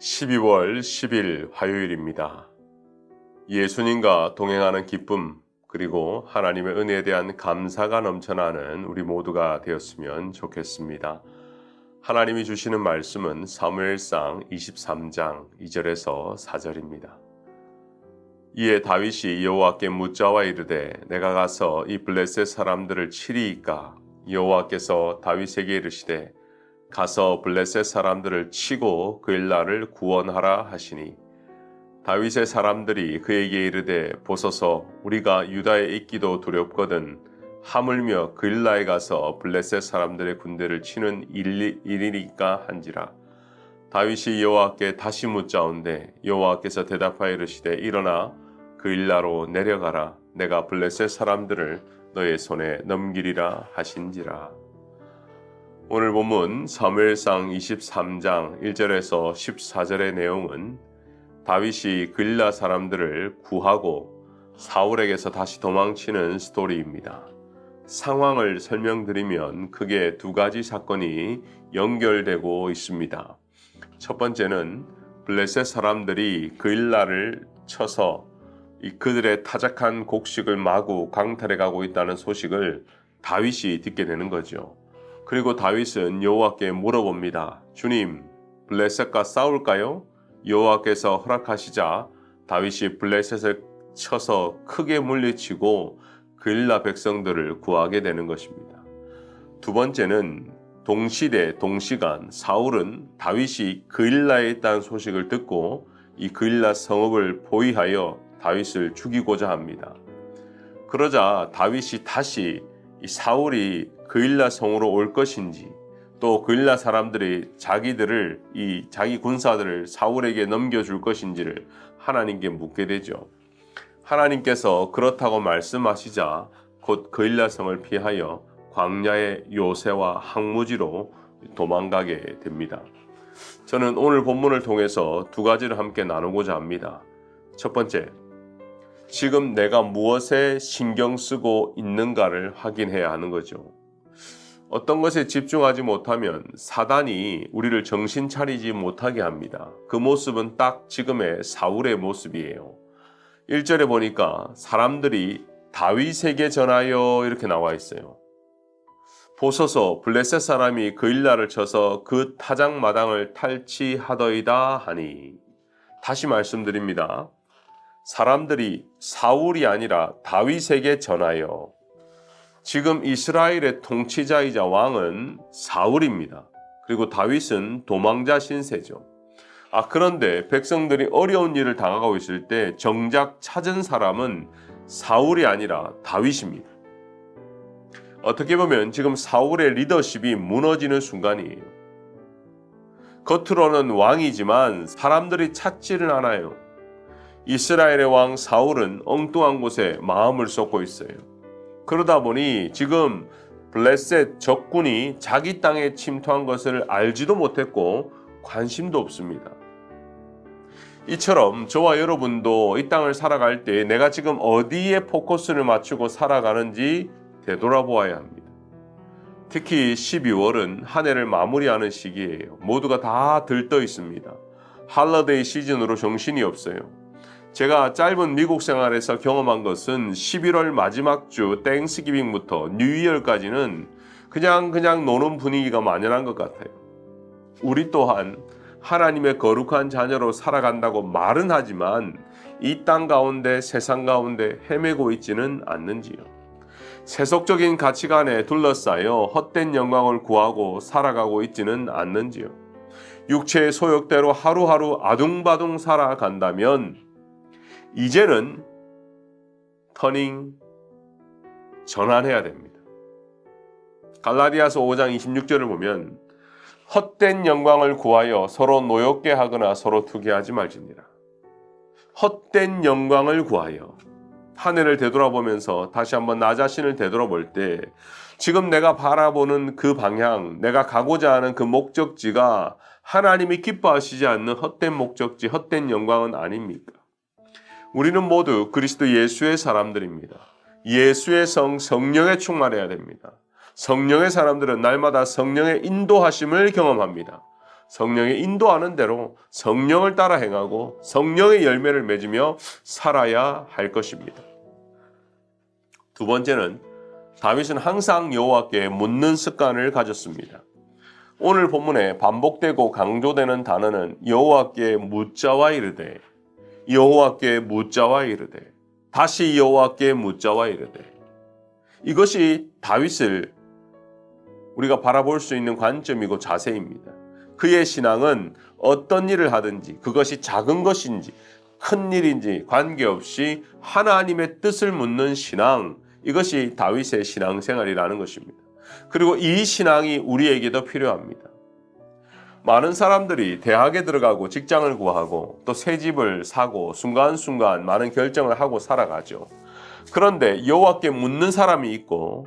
12월 10일 화요일입니다. 예수님과 동행하는 기쁨, 그리고 하나님의 은혜에 대한 감사가 넘쳐나는 우리 모두가 되었으면 좋겠습니다. 하나님이 주시는 말씀은 사무엘상 23장 2절에서 4절입니다. 이에 다윗이 여호와께 묻자와 이르되 내가 가서 이 블레셋 사람들을 치리이까? 여호와께서 다윗에게 이르시되 가서 블레셋 사람들을 치고 그 일날을 구원하라 하시니 다윗의 사람들이 그에게 이르되 보소서 우리가 유다에 있기도 두렵거든 하물며 그 일날에 가서 블레셋 사람들의 군대를 치는 일이니까 한지라. 다윗이 여호와께 다시 묻자온데 여호와께서 대답하여 이르시되 일어나 그 일나로 내려가라. 내가 블레셋 사람들을 너의 손에 넘기리라 하신지라. 오늘 본문 사무엘상 23장 1절에서 14절의 내용은 다윗이 그일라 사람들을 구하고 사울에게서 다시 도망치는 스토리입니다. 상황을 설명드리면 크게 두 가지 사건이 연결되고 있습니다. 첫 번째는 블레셋 사람들이 그일라를 쳐서 그들의 타작한 곡식을 마구 강탈해가고 있다는 소식을 다윗이 듣게 되는 거죠. 그리고 다윗은 여호와께 물어봅니다. 주님, 블레셋과 싸울까요? 여호와께서 허락하시자 다윗이 블레셋을 쳐서 크게 물리치고 그일라 백성들을 구하게 되는 것입니다. 두 번째는 동시대, 동시간 사울은 다윗이 그일라에 있다는 소식을 듣고 이 그일라 성읍을 포위하여 다윗을 죽이고자 합니다. 그러자 다윗이 다시 이 사울이 그일라 성으로 올 것인지 또 그일라 사람들이 자기들을 자기 군사들을 사울에게 넘겨줄 것인지를 하나님께 묻게 되죠. 하나님께서 그렇다고 말씀하시자 곧 그일라 성을 피하여 광야의 요새와 항무지로 도망가게 됩니다. 저는 오늘 본문을 통해서 두 가지를 함께 나누고자 합니다. 첫 번째, 지금 내가 무엇에 신경 쓰고 있는가를 확인해야 하는 거죠. 어떤 것에 집중하지 못하면 사단이 우리를 정신 차리지 못하게 합니다. 그 모습은 딱 지금의 사울의 모습이에요. 1절에 보니까 사람들이 다윗에게 전하여 이렇게 나와 있어요. 보소서 블레셋 사람이 그일라를 쳐서 그 타작마당을 탈취하더이다 하니. 다시 말씀드립니다. 사람들이 사울이 아니라 다윗에게 전하여. 지금 이스라엘의 통치자이자 왕은 사울입니다. 그리고 다윗은 도망자 신세죠. 그런데 백성들이 어려운 일을 당하고 있을 때 정작 찾은 사람은 사울이 아니라 다윗입니다. 어떻게 보면 지금 사울의 리더십이 무너지는 순간이에요. 겉으로는 왕이지만 사람들이 찾지를 않아요. 이스라엘의 왕 사울은 엉뚱한 곳에 마음을 쏟고 있어요. 그러다 보니 지금 블레셋 적군이 자기 땅에 침투한 것을 알지도 못했고 관심도 없습니다. 이처럼 저와 여러분도 이 땅을 살아갈 때 내가 지금 어디에 포커스를 맞추고 살아가는지 되돌아보아야 합니다. 특히 12월은 한 해를 마무리하는 시기예요. 모두가 다 들떠 있습니다. 할러데이 시즌으로 정신이 없어요. 제가 짧은 미국 생활에서 경험한 것은 11월 마지막 주 땡스기빙부터 뉴이얼까지는 그냥 노는 분위기가 만연한 것 같아요. 우리 또한 하나님의 거룩한 자녀로 살아간다고 말은 하지만 이 땅 가운데 세상 가운데 헤매고 있지는 않는지요. 세속적인 가치관에 둘러싸여 헛된 영광을 구하고 살아가고 있지는 않는지요. 육체의 소욕대로 하루하루 아둥바둥 살아간다면 이제는 전환해야 됩니다. 갈라디아서 5장 26절을 보면 헛된 영광을 구하여 서로 노엽게 하거나 서로 투기하지 말지니라. 헛된 영광을 구하여 한 해를 되돌아보면서 다시 한번 나 자신을 되돌아볼 때 지금 내가 바라보는 그 방향, 내가 가고자 하는 그 목적지가 하나님이 기뻐하시지 않는 헛된 목적지, 헛된 영광은 아닙니까? 우리는 모두 그리스도 예수의 사람들입니다. 예수의 성령에 충만해야 됩니다. 성령의 사람들은 날마다 성령의 인도하심을 경험합니다. 성령의 인도하는 대로 성령을 따라 행하고 성령의 열매를 맺으며 살아야 할 것입니다. 두 번째는 다윗은 항상 여호와께 묻는 습관을 가졌습니다. 오늘 본문에 반복되고 강조되는 단어는 여호와께 묻자와 이르되, 여호와께 묻자와 이르되, 다시 여호와께 묻자와 이르되. 이것이 다윗을 우리가 바라볼 수 있는 관점이고 자세입니다. 그의 신앙은 어떤 일을 하든지 그것이 작은 것인지 큰 일인지 관계없이 하나님의 뜻을 묻는 신앙, 이것이 다윗의 신앙생활이라는 것입니다. 그리고 이 신앙이 우리에게도 필요합니다. 많은 사람들이 대학에 들어가고 직장을 구하고 또 새 집을 사고 순간순간 많은 결정을 하고 살아가죠. 그런데 여호와께 묻는 사람이 있고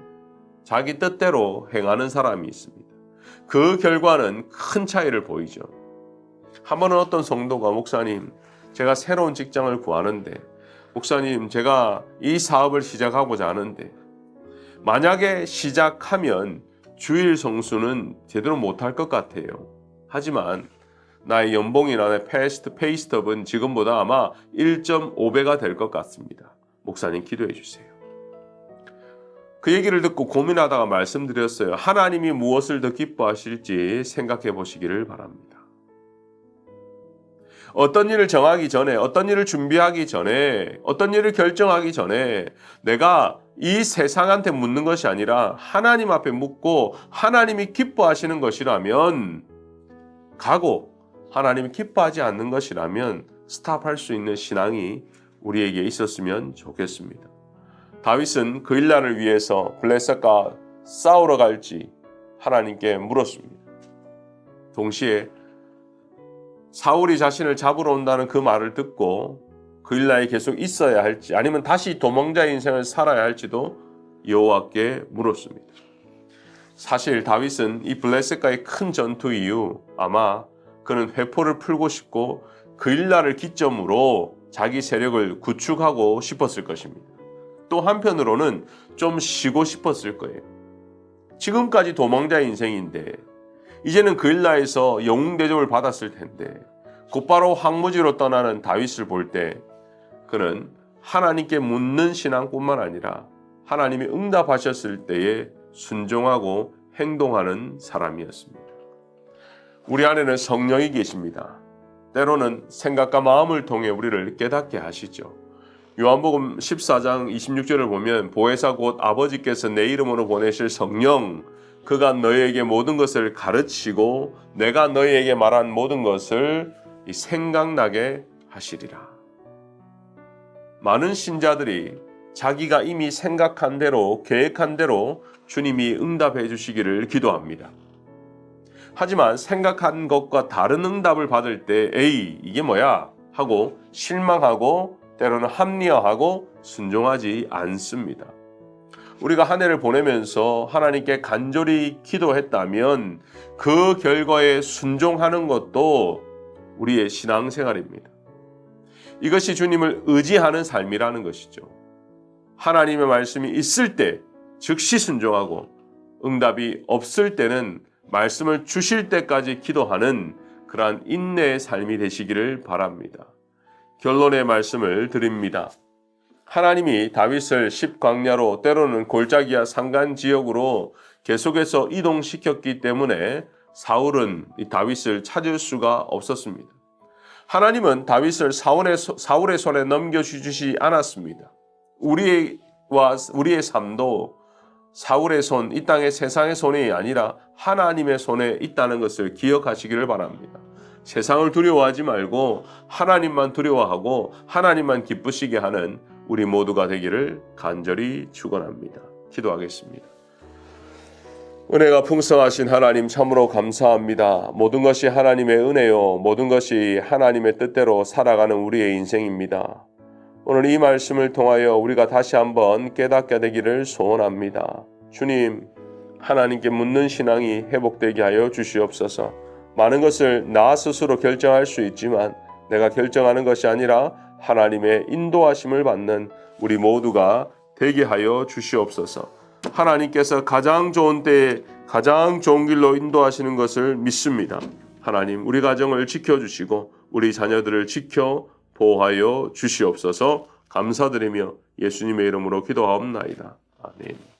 자기 뜻대로 행하는 사람이 있습니다. 그 결과는 큰 차이를 보이죠. 한 번은 어떤 성도가 목사님, 제가 새로운 직장을 구하는데 목사님, 제가 이 사업을 시작하고자 하는데 만약에 시작하면 주일 성수는 제대로 못할 것 같아요. 하지만 나의 연봉이나 내 페이스톱은 지금보다 아마 1.5배가 될 것 같습니다. 목사님 기도해 주세요. 그 얘기를 듣고 고민하다가 말씀드렸어요. 하나님이 무엇을 더 기뻐하실지 생각해 보시기를 바랍니다. 어떤 일을 정하기 전에, 어떤 일을 준비하기 전에, 어떤 일을 결정하기 전에 내가 이 세상한테 묻는 것이 아니라 하나님 앞에 묻고 하나님이 기뻐하시는 것이라면 가고, 하나님이 기뻐하지 않는 것이라면 스탑할 수 있는 신앙이 우리에게 있었으면 좋겠습니다. 다윗은 그일라를 위해서 블레셋과 싸우러 갈지 하나님께 물었습니다. 동시에 사울이 자신을 잡으러 온다는 그 말을 듣고 그일라에 계속 있어야 할지 아니면 다시 도망자의 인생을 살아야 할지도 여호와께 물었습니다. 사실 다윗은 이 블레셋과의 큰 전투 이후 아마 그는 회포를 풀고 싶고 그일라를 기점으로 자기 세력을 구축하고 싶었을 것입니다. 또 한편으로는 좀 쉬고 싶었을 거예요. 지금까지 도망자의 인생인데 이제는 그일라에서 영웅 대접을 받았을 텐데 곧바로 황무지로 떠나는 다윗을 볼 때 그는 하나님께 묻는 신앙뿐만 아니라 하나님이 응답하셨을 때에 순종하고 행동하는 사람이었습니다. 우리 안에는 성령이 계십니다. 때로는 생각과 마음을 통해 우리를 깨닫게 하시죠. 요한복음 14장 26절을 보면 보혜사 곧 아버지께서 내 이름으로 보내실 성령, 그가 너희에게 모든 것을 가르치고 내가 너희에게 말한 모든 것을 생각나게 하시리라. 많은 신자들이 자기가 이미 생각한 대로 계획한 대로 주님이 응답해 주시기를 기도합니다. 하지만 생각한 것과 다른 응답을 받을 때 에이 이게 뭐야 하고 실망하고 때로는 합리화하고 순종하지 않습니다. 우리가 한 해를 보내면서 하나님께 간절히 기도했다면 그 결과에 순종하는 것도 우리의 신앙생활입니다. 이것이 주님을 의지하는 삶이라는 것이죠. 하나님의 말씀이 있을 때 즉시 순종하고 응답이 없을 때는 말씀을 주실 때까지 기도하는 그러한 인내의 삶이 되시기를 바랍니다. 결론의 말씀을 드립니다. 하나님이 다윗을 십광야로 때로는 골짜기와 산간 지역으로 계속해서 이동시켰기 때문에 사울은 이 다윗을 찾을 수가 없었습니다. 하나님은 다윗을 사울의 손에 넘겨주시지 않았습니다. 우리의 삶도 사울의 손, 이 땅의 세상의 손이 아니라 하나님의 손에 있다는 것을 기억하시기를 바랍니다. 세상을 두려워하지 말고 하나님만 두려워하고 하나님만 기쁘시게 하는 우리 모두가 되기를 간절히 축원합니다. 기도하겠습니다. 은혜가 풍성하신 하나님 참으로 감사합니다. 모든 것이 하나님의 은혜요, 모든 것이 하나님의 뜻대로 살아가는 우리의 인생입니다. 오늘 이 말씀을 통하여 우리가 다시 한번 깨닫게 되기를 소원합니다. 주님, 하나님께 묻는 신앙이 회복되게 하여 주시옵소서. 많은 것을 나 스스로 결정할 수 있지만 내가 결정하는 것이 아니라 하나님의 인도하심을 받는 우리 모두가 되게 하여 주시옵소서. 하나님께서 가장 좋은 때에 가장 좋은 길로 인도하시는 것을 믿습니다. 하나님 우리 가정을 지켜주시고 우리 자녀들을 지켜 보호하여 주시옵소서. 감사드리며 예수님의 이름으로 기도하옵나이다. 아멘.